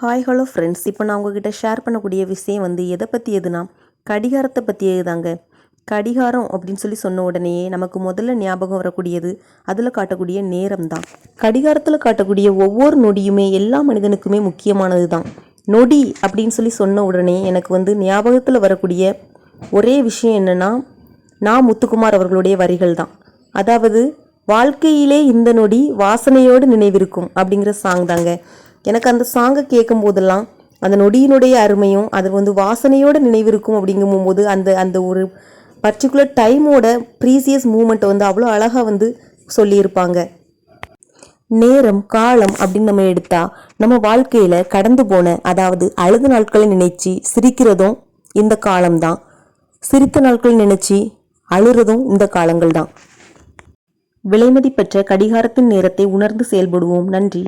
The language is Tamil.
ஹாய் ஹலோ ஃப்ரெண்ட்ஸ், இப்போ நான் உங்ககிட்ட ஷேர் பண்ணக்கூடிய விஷயம் எதை பற்றியதுன்னா கடிகாரத்தை பற்றியது தாங்க. கடிகாரம் அப்படின்னு சொன்ன உடனேயே நமக்கு முதல்ல ஞாபகம் வரக்கூடியது அதில் காட்டக்கூடிய நேரம் தான். கடிகாரத்தில் காட்டக்கூடிய ஒவ்வொரு நொடியுமே எல்லா மனிதனுக்குமே முக்கியமானது தான். நொடி அப்படின்னு சொன்ன உடனே எனக்கு ஞாபகத்தில் வரக்கூடிய ஒரே விஷயம் என்னென்னா, நான் முத்துக்குமார் அவர்களுடைய வரிகள் தான். அதாவது, வாழ்க்கையிலே இந்த நொடி வாசனையோடு நினைவிருக்கும் அப்படிங்கிற சாங் தாங்க. எனக்கு அந்த சாங்கை கேட்கும் போதெல்லாம் அந்த நொடியினுடைய அருமையும் அது வாசனையோடு நினைவிருக்கும் அப்படிங்கும்போது அந்த அந்த ஒரு பர்டிகுலர் டைமோட ப்ரீசியஸ் மூமெண்ட்டை அவ்வளோ அழகாக சொல்லியிருப்பாங்க. நேரம் காலம் அப்படின்னு நம்ம எடுத்தா நம்ம வாழ்க்கையில் கடந்து போன, அதாவது அழுத நாட்களை நினைச்சு சிரிக்கிறதும் இந்த காலம்தான், சிரித்த நாட்களை நினைச்சு அழுறதும் இந்த காலங்கள் தான். விலைமதிப்பற்ற கடிகாரத்தின் நேரத்தை உணர்ந்து செயல்படுவோம். நன்றி.